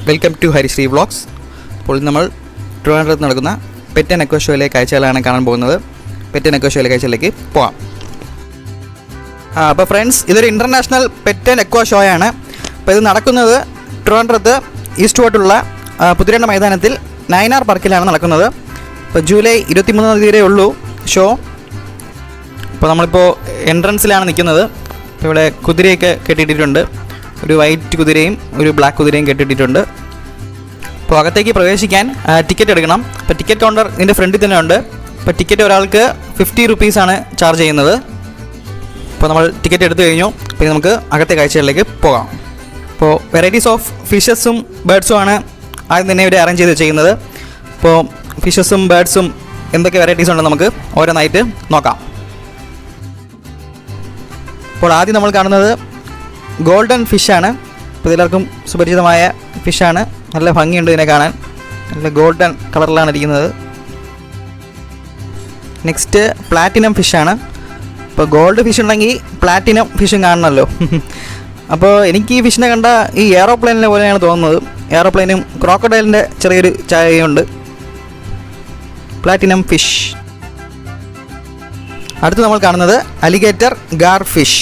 Welcome to harishreevlogs. അപ്പോൾ നമ്മൾ ട്രിവാൻഡ്രത്ത് നടക്കുന്ന പെറ്റ് ആൻഡ് അക്വാ ഷോയിലെ കാഴ്ചകളാണ് കാണാൻ പോകുന്നത്. പെറ്റ് ആൻഡ് അക്വാ ഷോയിലെ കാഴ്ചയിലേക്ക് പോകാം. അപ്പോൾ ഫ്രണ്ട്സ്, ഇതൊരു ഇൻ്റർനാഷണൽ പെറ്റ് ആൻഡ് അക്വാ ഷോയാണ്. അപ്പോൾ ഇത് നടക്കുന്നത് ട്രിവാൻഡ്രത്ത് ഈസ്റ്റ് കോട്ടുള്ള പുതിരണ്ട മൈതാനത്തിൽ നയനാർ പാർക്കിലാണ് നടക്കുന്നത്. ഇപ്പോൾ ജൂലൈ 23 തീയതി ഉള്ളൂ ഷോ. അപ്പോൾ നമ്മളിപ്പോൾ എൻട്രൻസിലാണ് നിൽക്കുന്നത്. ഇപ്പോൾ ഇവിടെ കുതിരയൊക്കെ കെട്ടിയിട്ടുണ്ട്. ഒരു വൈറ്റ് കുതിരയും ഒരു ബ്ലാക്ക് കുതിരയും കെട്ടിയിട്ടുണ്ട്. അപ്പോൾ അകത്തേക്ക് പ്രവേശിക്കാൻ ടിക്കറ്റ് എടുക്കണം. അപ്പോൾ ടിക്കറ്റ് കൗണ്ടർ ഇതിൻ്റെ ഫ്രണ്ടിൽ തന്നെ ഉണ്ട്. അപ്പോൾ ടിക്കറ്റ് ഒരാൾക്ക് 50 റുപ്പീസാണ് ചാർജ് ചെയ്യുന്നത്. അപ്പോൾ നമ്മൾ ടിക്കറ്റ് എടുത്തു കഴിഞ്ഞു. പിന്നെ നമുക്ക് അകത്തെ കാഴ്ചകളിലേക്ക് പോകാം. അപ്പോൾ വെറൈറ്റീസ് ഓഫ് ഫിഷസും ബേർഡ്സും ആണ് ആദ്യം തന്നെ ഇവർ അറേഞ്ച് ചെയ്ത് ചെയ്യുന്നത്. അപ്പോൾ ഫിഷസും ബേർഡ്സും എന്തൊക്കെ വെറൈറ്റീസ് ഉണ്ടെന്ന് നമുക്ക് ഓരോന്നായിട്ട് നോക്കാം. അപ്പോൾ ആദ്യം നമ്മൾ കാണുന്നത് ഗോൾഡൻ ഫിഷാണ്. ഇപ്പോൾ എല്ലാവർക്കും സുപരിചിതമായ ഫിഷാണ്. നല്ല ഭംഗിയുണ്ട് ഇതിനെ കാണാൻ. നല്ല ഗോൾഡൻ കളറിലാണ് ഇരിക്കുന്നത്. നെക്സ്റ്റ് പ്ലാറ്റിനം ഫിഷാണ്. ഇപ്പോൾ ഗോൾഡ് ഫിഷ് ഉണ്ടെങ്കിൽ പ്ലാറ്റിനം ഫിഷും കാണണമല്ലോ. അപ്പോൾ എനിക്ക് ഈ ഫിഷിനെ കണ്ട ഈ എയറോപ്ലെയിനിലെ പോലെയാണ് തോന്നുന്നത്. എയറോപ്ലെയിനും ക്രോക്കഡൈലിൻ്റെ ചെറിയൊരു ചായയുണ്ട്. Platinum fish. അടുത്ത് നമ്മൾ കാണുന്നത് അലിഗേറ്റർ ഗാർ ഫിഷ്.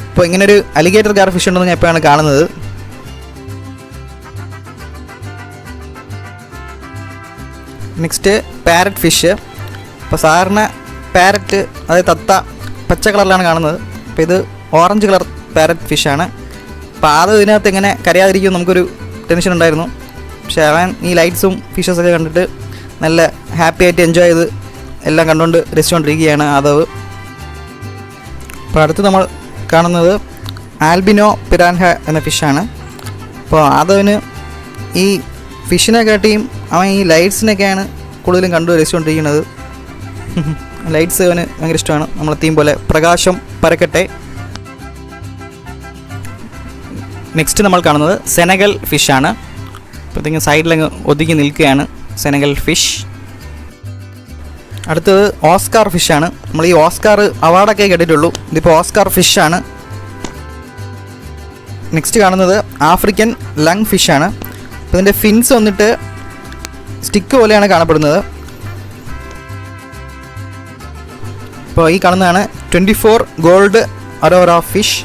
അപ്പോൾ ഇങ്ങനൊരു അലിഗേറ്റർ ഗാർ ഫിഷ് ഉണ്ടെന്ന് ഞാൻ എപ്പോഴാണ് കാണുന്നത്. Next parrot fish. അപ്പോൾ സാധാരണ പാരറ്റ്, അതായത് തത്ത, പച്ച കളറിലാണ് കാണുന്നത്. അപ്പോൾ ഇത് ഓറഞ്ച് കളർ പാരറ്റ് ഫിഷാണ്. അപ്പോൾ ആദ്യം ഇതിനകത്ത് എങ്ങനെ കരയാതിരിക്കും നമുക്കൊരു ടെൻഷൻ ഉണ്ടായിരുന്നു. പക്ഷേ അവൻ ഈ ലൈറ്റ്സും ഫിഷസൊക്കെ കണ്ടിട്ട് നല്ല ഹാപ്പി ആയിട്ട് എൻജോയ് ചെയ്ത് എല്ലാം കണ്ടുകൊണ്ട് രസിച്ചുകൊണ്ടിരിക്കുകയാണ് ആദവ്. അപ്പോൾ അടുത്ത് നമ്മൾ കാണുന്നത് ആൽബിനോ പിരാൻഹ എന്ന ഫിഷാണ്. അപ്പോൾ ആദവിന് ഈ ഫിഷിനെ കാട്ടിയും അവൻ ഈ ലൈറ്റ്സിനൊക്കെയാണ് കൂടുതലും കണ്ടു രസിച്ചുകൊണ്ടിരിക്കുന്നത്. ലൈറ്റ്സ് അവന് ഭയങ്കര ഇഷ്ടമാണ്. നമ്മളെ തീം പോലെ പ്രകാശം പരക്കട്ടെ. നെക്സ്റ്റ് നമ്മൾ കാണുന്നത് സെനഗൽ ഫിഷാണ്. അപ്പോഴത്തേക്കും സൈഡിലങ്ങ് ഒതുങ്ങി നിൽക്കുകയാണ് സെനഗൽ ഫിഷ്. അടുത്തത് ഓസ്കാർ ഫിഷാണ്. നമ്മൾ ഈ ഓസ്കാർ അവാർഡൊക്കെ കേട്ടിട്ടുള്ളൂ. ഇതിപ്പോൾ ഓസ്കാർ ഫിഷാണ്. നെക്സ്റ്റ് കാണുന്നത് ആഫ്രിക്കൻ ലങ് ഫിഷാണ്. അപ്പോൾ ഇതിൻ്റെ ഫിൻസ് വന്നിട്ട് സ്റ്റിക്ക് പോലെയാണ് കാണപ്പെടുന്നത്. അപ്പോൾ ഈ കാണുന്നതാണ് 24 gold aurora fish.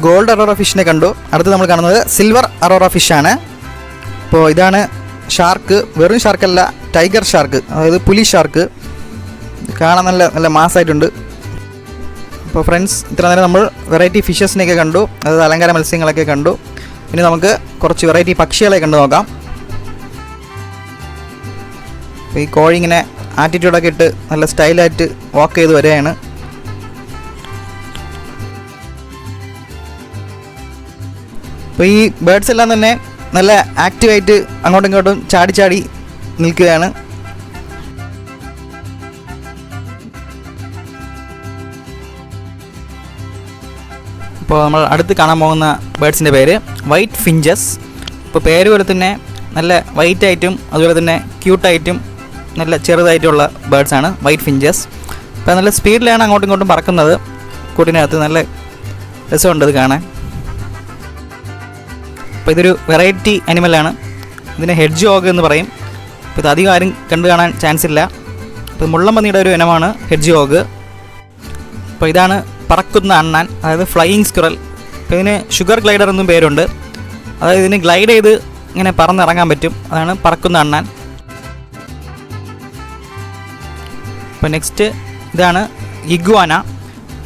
Gold aurora ഫിഷിനെ കണ്ടു. അടുത്ത് നമ്മൾ കാണുന്നത് സിൽവർ അറോറ ഫിഷാണ്. അപ്പോൾ ഇതാണ് ഷാർക്ക്. വെറും ഷാർക്കല്ല, ടൈഗർ ഷാർക്ക്, അതായത് പുലി ഷാർക്ക്. കാണാൻ നല്ല നല്ല മാസമായിട്ടുണ്ട്. അപ്പോൾ ഫ്രണ്ട്സ്, ഇത്ര നേരം നമ്മൾ വെറൈറ്റി ഫിഷസിനെയൊക്കെ കണ്ടു, അതായത് അലങ്കാര മത്സ്യങ്ങളൊക്കെ കണ്ടു. ഇനി നമുക്ക് കുറച്ച് വെറൈറ്റി പക്ഷികളെ കണ്ടു നോക്കാം. അപ്പോൾ ഈ കോഴി ഇങ്ങനെ ആറ്റിറ്റ്യൂഡൊക്കെ ഇട്ട് നല്ല സ്റ്റൈലായിട്ട് വാക്ക് ചെയ്ത് വരികയാണ്. അപ്പോൾ ഈ ബേർഡ്സ് എല്ലാം തന്നെ നല്ല ആക്റ്റീവായിട്ട് അങ്ങോട്ടും ഇങ്ങോട്ടും ചാടി ചാടി നിൽക്കുകയാണ്. ഇപ്പോൾ നമ്മൾ അടുത്ത് കാണാൻ പോകുന്ന ബേർഡ്സിൻ്റെ പേര് വൈറ്റ് ഫിഞ്ചസ്. ഇപ്പോൾ പേര് പോലെ തന്നെ നല്ല വൈറ്റായിട്ടും അതുപോലെ തന്നെ ക്യൂട്ടായിട്ടും നല്ല ചെറുതായിട്ടുള്ള ബേർഡ്സാണ് വൈറ്റ് ഫിഞ്ചസ്. അപ്പോൾ നല്ല സ്പീഡിലാണ് അങ്ങോട്ടും ഇങ്ങോട്ടും പറക്കുന്നത്. കൂട്ടിനകത്ത് നല്ല രസമുണ്ട് ഇത് കാണാൻ. അപ്പോൾ ഇതൊരു വെറൈറ്റി അനിമലാണ്. ഇതിനെ ഹെഡ്ജ് ഹോഗ് എന്ന് പറയും. അപ്പോൾ ഇത് അധികം ആരും കണ്ടു കാണാൻ ചാൻസ് ഇല്ല. അപ്പോൾ മുള്ളംപന്നിയുടെ ഒരു ഇനമാണ് ഹെഡ്ജ് ഹോഗ്. അപ്പോൾ ഇതാണ് പറക്കുന്ന അണ്ണാൻ, അതായത് ഫ്ലൈയിങ് സ്ക്വിറൽ. അപ്പോൾ ഇതിന് ഷുഗർ ഗ്ലൈഡർ എന്നും പേരുണ്ട്. അതായത് ഇതിന് ഗ്ലൈഡ് ചെയ്ത് ഇങ്ങനെ പറന്നിറങ്ങാൻ പറ്റും. അതാണ് പറക്കുന്ന അണ്ണാൻ. അപ്പോൾ നെക്സ്റ്റ് ഇതാണ് ഇഗ്വാന.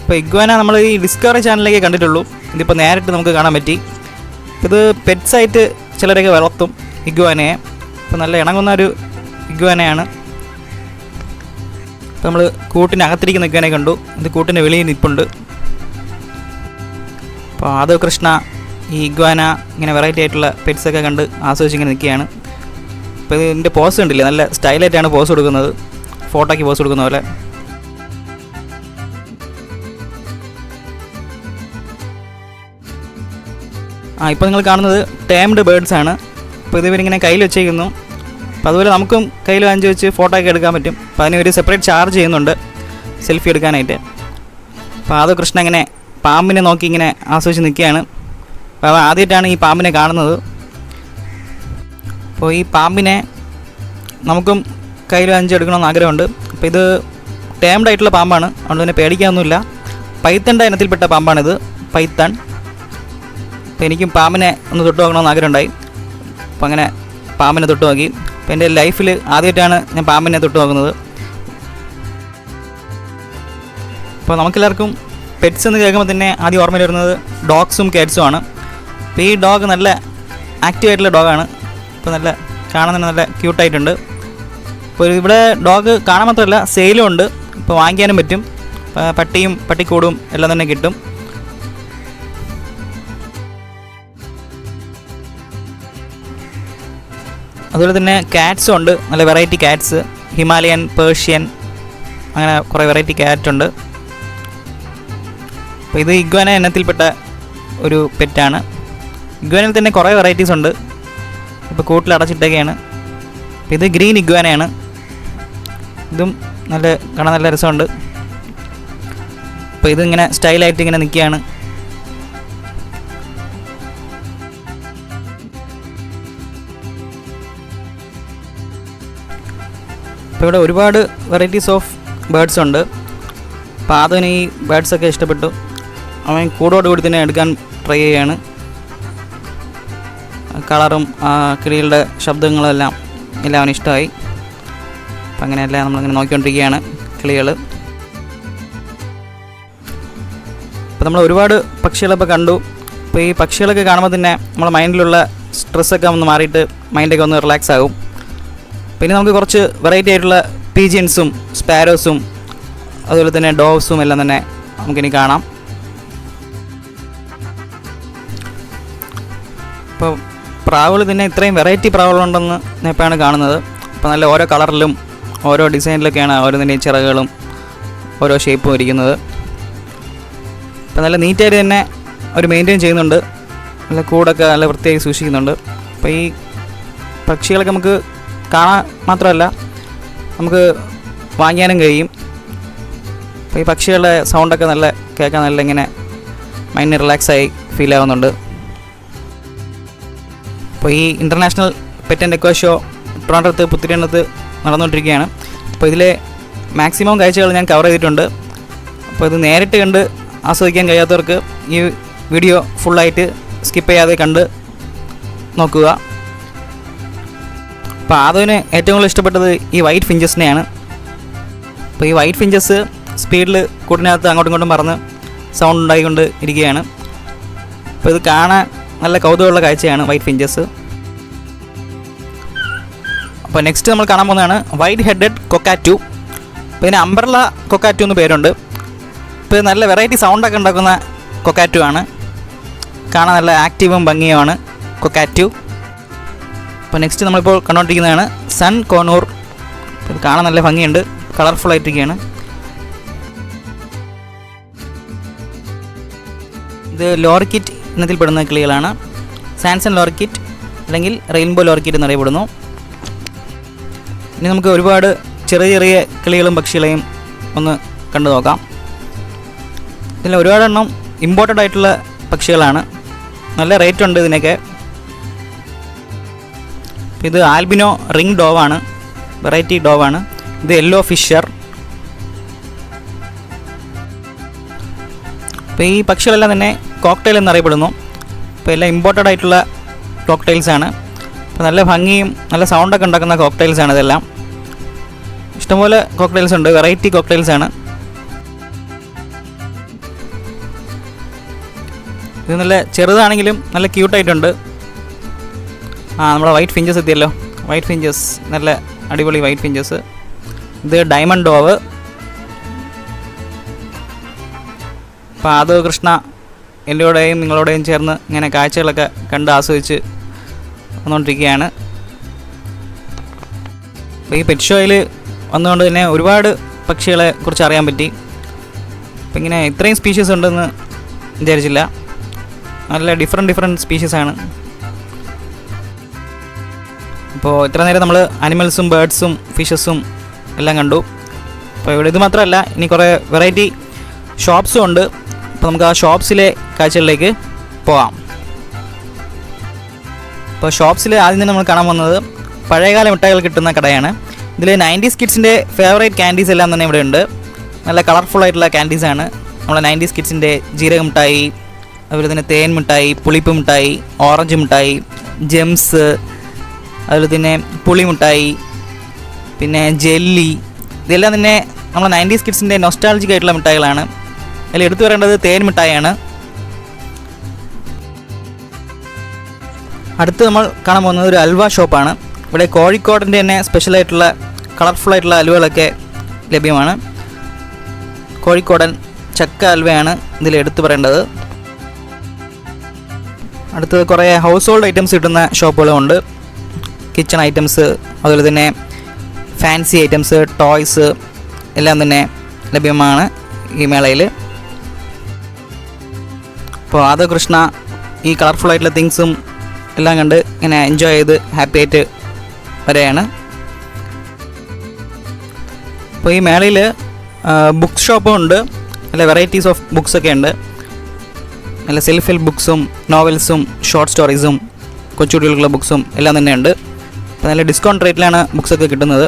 അപ്പോൾ ഇഗ്വാന നമ്മൾ ഈ ഡിസ്കവറി ചാനലിലേക്ക് കണ്ടിട്ടുള്ളൂ. ഇതിപ്പോൾ നേരിട്ട് നമുക്ക് കാണാൻ പറ്റി. ഇത് പെറ്റ്സായിട്ട് ചിലരൊക്കെ വളർത്തും ഇഗ്വാനയെ. ഇപ്പോൾ നല്ല ഇണങ്ങുന്ന ഒരു ഇഗ്വാനയാണ്. ഇപ്പോൾ നമ്മൾ കൂട്ടിനകത്തിരിക്കുന്ന ഇഗ്വാനയെ കണ്ടു. ഇത് കൂട്ടിൻ്റെ വെളിയിൽ നിൽപ്പുണ്ട്. അപ്പോൾ ആദവ് കൃഷ്ണ ഈ ഇഗ്വാന ഇങ്ങനെ വെറൈറ്റി ആയിട്ടുള്ള പെറ്റ്സൊക്കെ കണ്ട് ആസ്വദിച്ചിങ്ങനെ നിൽക്കുകയാണ്. അപ്പോൾ ഇതിൻ്റെ പോസ് കണ്ടില്ലേ, നല്ല സ്റ്റൈലായിട്ടാണ് പോസ് കൊടുക്കുന്നത്, ഫോട്ടോയ്ക്ക് പോസ് കൊടുക്കുന്ന പോലെ. ഇപ്പോൾ നിങ്ങൾ കാണുന്നത് ടേംഡ് ബേർഡ്സാണ്. അപ്പോൾ ഇതിവരിങ്ങനെ കയ്യിൽ വെച്ചേക്കുന്നു. അപ്പോൾ അതുപോലെ നമുക്കും കയ്യിൽ വാങ്ങിച്ച് വെച്ച് ഫോട്ടോ ഒക്കെ എടുക്കാൻ പറ്റും. അപ്പോൾ അതിന് ഒരു സെപ്പറേറ്റ് ചാർജ് ചെയ്യുന്നുണ്ട് സെൽഫി എടുക്കാനായിട്ട്. അപ്പോൾ ആദവ് കൃഷ്ണ ഇങ്ങനെ പാമ്പിനെ നോക്കി ഇങ്ങനെ ആസ്വദിച്ച് നിൽക്കുകയാണ്. അപ്പോൾ അവൻ ആദ്യമായിട്ടാണ് ഈ പാമ്പിനെ കാണുന്നത്. അപ്പോൾ ഈ പാമ്പിനെ നമുക്കും കയ്യിൽ അഞ്ചെടുക്കണമെന്ന് ആഗ്രഹമുണ്ട്. അപ്പോൾ ഇത് ടേംഡ് ആയിട്ടുള്ള പാമ്പാണ്, അതുകൊണ്ട് തന്നെ പേടിക്കാനൊന്നുമില്ല. പൈത്തൻ്റെ ഇനത്തിൽപ്പെട്ട പാമ്പാണിത്, പൈത്തൺ. അപ്പോൾ എനിക്കും പാമ്പിനെ ഒന്ന് തൊട്ട് നോക്കണമെന്ന് ആഗ്രഹമുണ്ടായി. അപ്പോൾ അങ്ങനെ പാമ്പിനെ തൊട്ട് നോക്കി. അപ്പോൾ എൻ്റെ ലൈഫിൽ ആദ്യമായിട്ടാണ് ഞാൻ പാമ്പിനെ തൊട്ട് നോക്കുന്നത്. അപ്പോൾ നമുക്കെല്ലാവർക്കും പെറ്റ്സ് എന്ന് കേൾക്കുമ്പോൾ തന്നെ ആദ്യം ഓർമ്മയിൽ വരുന്നത് ഡോഗ്സും കാറ്റ്സും ആണ്. അപ്പോൾ ഈ ഡോഗ് നല്ല ആക്റ്റീവായിട്ടുള്ള ഡോഗാണ്. ഇപ്പോൾ നല്ല കാണാൻ തന്നെ നല്ല ക്യൂട്ടായിട്ടുണ്ട്. അപ്പോൾ ഇവിടെ ഡോഗ് കാണാൻ മാത്രമല്ല സെയിലും ഉണ്ട്. ഇപ്പോൾ വാങ്ങിക്കാനും പറ്റും. പട്ടിയും പട്ടിക്കൂടും എല്ലാം തന്നെ കിട്ടും. അതുപോലെ തന്നെ കാറ്റ്സും ഉണ്ട്, നല്ല വെറൈറ്റി കാറ്റ്സ്, ഹിമാലയൻ, പേർഷ്യൻ, അങ്ങനെ കുറേ വെറൈറ്റി ക്യാറ്റ് ഉണ്ട്. അപ്പോൾ ഇത് ഇഗ്വാന ഇനത്തിൽപ്പെട്ട ഒരു പെറ്റാണ്. ഇഗ്വാനയിൽ തന്നെ കുറേ വെറൈറ്റീസ് ഉണ്ട്. ഇപ്പോൾ കൂട്ടിൽ അടച്ചിട്ടൊക്കെയാണ്. അപ്പോൾ ഇത് ഗ്രീൻ ഇഗ്വാനയാണ്. ഇതും നല്ല കാണാൻ നല്ല രസമുണ്ട്. അപ്പോൾ ഇതിങ്ങനെ സ്റ്റൈലായിട്ട് ഇങ്ങനെ നിൽക്കുകയാണ്. അപ്പോൾ ഇവിടെ ഒരുപാട് വെറൈറ്റീസ് ഓഫ് ബേർഡ്സ് ഉണ്ട്. അപ്പോൾ അതിന് ഈ ബേർഡ്സൊക്കെ ഇഷ്ടപ്പെട്ടു. അവൻ കൂടോടുകൂടി തന്നെ എടുക്കാൻ ട്രൈ ചെയ്യുകയാണ്. കളറും കിളികളുടെ ശബ്ദങ്ങളും എല്ലാം അവന് ഇഷ്ടമായി. അപ്പം അങ്ങനെയെല്ലാം നമ്മളിങ്ങനെ നോക്കിക്കൊണ്ടിരിക്കുകയാണ് കിളികൾ. അപ്പോൾ നമ്മൾ ഒരുപാട് പക്ഷികളിപ്പോൾ കണ്ടു. അപ്പോൾ ഈ പക്ഷികളൊക്കെ കാണുമ്പോൾ തന്നെ നമ്മുടെ മൈൻഡിലുള്ള സ്ട്രെസ്സൊക്കെ ഒന്ന് മാറിയിട്ട് മൈൻഡൊക്കെ ഒന്ന് റിലാക്സ് ആകും. പിന്നെ നമുക്ക് കുറച്ച് വെറൈറ്റി ആയിട്ടുള്ള പീജിയൻസും സ്പാരോസും അതുപോലെ തന്നെ ഡോവ്സും എല്ലാം തന്നെ നമുക്കിനി കാണാം. ഇപ്പോൾ പ്രാവുകൾ തന്നെ ഇത്രയും വെറൈറ്റി പ്രാവുകളുണ്ടെന്ന് ഞാൻ ഇപ്പോഴാണ് കാണുന്നത്. അപ്പോൾ നല്ല ഓരോ കളറിലും ഓരോ ഡിസൈനിലൊക്കെയാണ് ഓരോന്നിൻ്റെയും ചിറകുകളും ഓരോ ഷേപ്പും ഇരിക്കുന്നത്. അപ്പോൾ നല്ല നീറ്റായിട്ട് തന്നെ അവർ മെയിൻറ്റെയിൻ ചെയ്യുന്നുണ്ട്. നല്ല കൂടൊക്കെ നല്ല വൃത്തിയായി സൂക്ഷിക്കുന്നുണ്ട്. അപ്പോൾ ഈ പക്ഷികളൊക്കെ നമുക്ക് കാണാൻ മാത്രമല്ല നമുക്ക് വാങ്ങിക്കാനും കഴിയും. അപ്പോൾ ഈ പക്ഷികളുടെ സൗണ്ടൊക്കെ നല്ല കേൾക്കാൻ നല്ല ഇങ്ങനെ മൈൻഡ് റിലാക്സായി ഫീൽ ആവുന്നുണ്ട്. അപ്പോൾ ഈ international pet and aqua show ട്രിവാൻഡ്രത്ത് പുത്തരിക്കണ്ടത്ത് നടന്നുകൊണ്ടിരിക്കുകയാണ്. അപ്പോൾ ഇതിലെ മാക്സിമം കാഴ്ചകൾ ഞാൻ കവർ ചെയ്തിട്ടുണ്ട്. അപ്പോൾ ഇത് നേരിട്ട് കണ്ട് ആസ്വദിക്കാൻ കഴിയാത്തവർക്ക് ഈ വീഡിയോ ഫുള്ളായിട്ട് സ്കിപ്പ് ചെയ്യാതെ കണ്ട് നോക്കുക. അപ്പോൾ ആദ്യം ഏറ്റവും കൂടുതൽ ഇഷ്ടപ്പെട്ടത് ഈ വൈറ്റ് ഫിഞ്ചസിനെയാണ്. അപ്പോൾ ഈ വൈറ്റ് ഫിഞ്ചസ് സ്പീഡിൽ കൂട്ടിനകത്ത് അങ്ങോട്ടും ഇങ്ങോട്ടും പറന്ന് സൗണ്ട് ഉണ്ടായിക്കൊണ്ട് ഇരിക്കുകയാണ്. അപ്പോൾ ഇത് കാണാൻ നല്ല കൗതുകമുള്ള കാഴ്ചയാണ് വൈറ്റ് ഫിഞ്ചസ്. അപ്പോൾ നെക്സ്റ്റ് നമ്മൾ കാണാൻ പോകുന്നതാണ് വൈറ്റ് ഹെഡഡ് കൊക്കാറ്റു. അപ്പോൾ ഇതിന് അംബ്രല്ല കൊക്കാറ്റു എന്ന് പേരുണ്ട്. ഇപ്പോൾ നല്ല വെറൈറ്റി സൗണ്ടൊക്കെ ഉണ്ടാക്കുന്ന കൊക്കാറ്റു ആണ്. കാണാൻ നല്ല ആക്റ്റീവും ഭംഗിയുമാണ് കൊക്കാറ്റു. അപ്പോൾ നെക്സ്റ്റ് നമ്മളിപ്പോൾ കണ്ടുകൊണ്ടിരിക്കുന്നതാണ് സൺ കോണൂർ. ഇത് കാണാൻ നല്ല ഭംഗിയുണ്ട്, കളർഫുൾ ആയിട്ടിരിക്കുകയാണ്. ഇത് ലോറിക്കിറ്റ് ഇനത്തിൽപ്പെടുന്ന കിളികളാണ്. സാൻസൺ ലോറിക്കിറ്റ് അല്ലെങ്കിൽ റെയിൻബോ ലോറിക്കിറ്റ് എന്നറിയപ്പെടുന്നു. ഇനി നമുക്ക് ഒരുപാട് ചെറിയ ചെറിയ കിളികളും പക്ഷികളെയും ഒന്ന് കണ്ടു നോക്കാം. ഇതിൽ ഒരുപാട് എണ്ണം ഇമ്പോർട്ടഡ് ആയിട്ടുള്ള പക്ഷികളാണ്. നല്ല റേറ്റ് ഉണ്ട് ഇതിനൊക്കെ. ഇത് ആൽബിനോ റിംഗ് ഡോവാണ്, വെറൈറ്റി ഡോവാണ്. ഇത് യെല്ലോ ഫിഷർ. അപ്പോൾ ഈ പക്ഷികളെല്ലാം തന്നെ കോക്ടെയിൽ എന്നറിയപ്പെടുന്നു. അപ്പോൾ എല്ലാം ഇമ്പോർട്ടഡ് ആയിട്ടുള്ള കോക്ടെയിൽസാണ്. അപ്പോൾ നല്ല ഭംഗിയും നല്ല സൗണ്ടൊക്കെ ഉണ്ടാക്കുന്ന കോക്ടെയിൽസാണ് ഇതെല്ലാം. ഇഷ്ടംപോലെ കോക്ടെയിൽസ് ഉണ്ട്, വെറൈറ്റി കോക്ടെയിൽസാണ്. ഇത് നല്ല ചെറുതാണെങ്കിലും നല്ല ക്യൂട്ടായിട്ടുണ്ട്. നമ്മുടെ വൈറ്റ് ഫിഞ്ചസ് എത്തിയല്ലോ, വൈറ്റ് ഫിഞ്ചസ്, നല്ല അടിപൊളി വൈറ്റ് ഫിഞ്ചസ്. ഇത് ഡയമണ്ട് ഡോവ്. അപ്പോൾ ആദോ കൃഷ്ണ എൻ്റെയോടെയും നിങ്ങളോടെയും ചേർന്ന് ഇങ്ങനെ കാഴ്ചകളൊക്കെ കണ്ട് ആസ്വദിച്ച് വന്നുകൊണ്ടിരിക്കുകയാണ്. അപ്പോൾ ഈ പെറ്റ് ഷോയിൽ വന്നുകൊണ്ട് തന്നെ ഒരുപാട് പക്ഷികളെ കുറിച്ച് അറിയാൻ പറ്റി. അപ്പോൾ ഇങ്ങനെ ഇത്രയും സ്പീഷീസ് ഉണ്ടെന്ന് വിചാരിച്ചില്ല. നല്ല ഡിഫറെൻറ്റ് സ്പീഷീസാണ്. അപ്പോൾ ഇത്ര നേരം നമ്മൾ അനിമൽസും ബേർഡ്സും ഫിഷസും എല്ലാം കണ്ടു. അപ്പോൾ ഇവിടെ ഇത് മാത്രമല്ല, ഇനി കുറേ വെറൈറ്റി ഷോപ്സും ഉണ്ട്. അപ്പോൾ അപ്പോൾ നമുക്ക് ആ ഷോപ്സിലെ കാഴ്ചകളിലേക്ക് പോകാം. ഇപ്പോൾ ഷോപ്സിൽ ആദ്യം തന്നെ നമ്മൾ കാണാൻ പോകുന്നത് പഴയകാല മിഠായികൾ കിട്ടുന്ന കടയാണ്. ഇതിൽ 90s കിഡ്സിൻ്റെ ഫേവറേറ്റ് ക്യാൻഡീസ് എല്ലാം തന്നെ ഇവിടെ ഉണ്ട്. നല്ല കളർഫുള്ളായിട്ടുള്ള ക്യാൻഡീസാണ്. നമ്മളെ 90s കിഡ്സിൻ്റെ ജീരക മിഠായി, അതുപോലെ തന്നെ തേൻ മിഠായി, പുളിപ്പ് മിഠായി, ഓറഞ്ച് മിഠായി, ജെംസ്, അതുപോലെ തന്നെ പുളി മിഠായി, പിന്നെ ജെല്ലി, ഇതെല്ലാം തന്നെ നമ്മളെ 90s കിഡ്സിൻ്റെ നൊസ്റ്റാൾജിക് ആയിട്ടുള്ള മിഠായികളാണ്. അതിൽ എടുത്തു പറയേണ്ടത് തേൻ മിഠായിയാണ്. അടുത്ത് നമ്മൾ കാണാൻ പോകുന്നത് ഒരു അൽവ ഷോപ്പാണ്. ഇവിടെ കോഴിക്കോടിൻ്റെ തന്നെ സ്പെഷ്യലായിട്ടുള്ള കളർഫുള്ളായിട്ടുള്ള അലുവകളൊക്കെ ലഭ്യമാണ്. കോഴിക്കോടൻ ചക്ക അൽവയാണ് ഇതിൽ എടുത്തു പറയേണ്ടത്. അടുത്തത് കുറേ ഹൗസ് ഹോൾഡ് ഐറ്റംസ് കിട്ടുന്ന ഷോപ്പുകളുമുണ്ട്. കിച്ചൺ ഐറ്റംസ്, അതുപോലെ തന്നെ ഫാൻസി ഐറ്റംസ്, ടോയ്സ് എല്ലാം തന്നെ ലഭ്യമാണ് ഈ മേളയിൽ. അപ്പോൾ രാധാകൃഷ്ണ ഈ കളർഫുള്ളായിട്ടുള്ള തിങ്സും എല്ലാം കണ്ട് ഇങ്ങനെ എൻജോയ് ചെയ്ത് ഹാപ്പി ആയിട്ട് വരെയാണ്. അപ്പോൾ ഈ മേളയിൽ ബുക്ക് ഷോപ്പും ഉണ്ട്. നല്ല വെറൈറ്റീസ് ഓഫ് ബുക്സൊക്കെ ഉണ്ട്. നല്ല സെൽഫ് ഹെൽപ്പ് ബുക്സും നോവൽസും ഷോർട്ട് സ്റ്റോറീസും കൊച്ചുകുട്ടികൾക്കുള്ള ബുക്സും എല്ലാം തന്നെ ഉണ്ട്. അപ്പോൾ നല്ല ഡിസ്കൗണ്ട് റേറ്റിലാണ് ബുക്സൊക്കെ കിട്ടുന്നത്.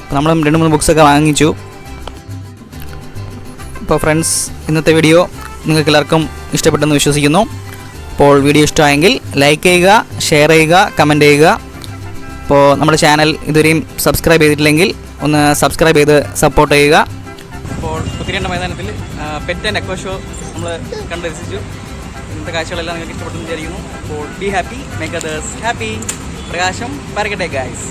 അപ്പോൾ നമ്മൾ 2-3 ബുക്സൊക്കെ വാങ്ങിച്ചു. അപ്പോൾ ഫ്രണ്ട്സ്, ഇന്നത്തെ വീഡിയോ നിങ്ങൾക്ക് എല്ലാവർക്കും ഇഷ്ടപ്പെട്ടെന്ന് വിശ്വസിക്കുന്നു. അപ്പോൾ വീഡിയോ ഇഷ്ടമായെങ്കിൽ ലൈക്ക് ചെയ്യുക, ഷെയർ ചെയ്യുക, കമൻറ്റ് ചെയ്യുക. അപ്പോൾ നമ്മുടെ ചാനൽ ഇതുവരെയും സബ്സ്ക്രൈബ് ചെയ്തിട്ടില്ലെങ്കിൽ ഒന്ന് സബ്സ്ക്രൈബ് ചെയ്ത് സപ്പോർട്ട് ചെയ്യുക. അപ്പോൾ Puthirikkandam മൈതാനത്തിൽ pet and aqua show നമ്മൾ കണ്ട് രസിച്ചു. ഇന്നത്തെ കാഴ്ചകളെല്ലാം നിങ്ങൾക്ക് ഇഷ്ടപ്പെട്ടെന്ന് വിചാരിക്കുന്നു. അപ്പോൾ be happy, make others happy. പ്രകാശം, പാരക്കട്ടെ ഗൈസ്.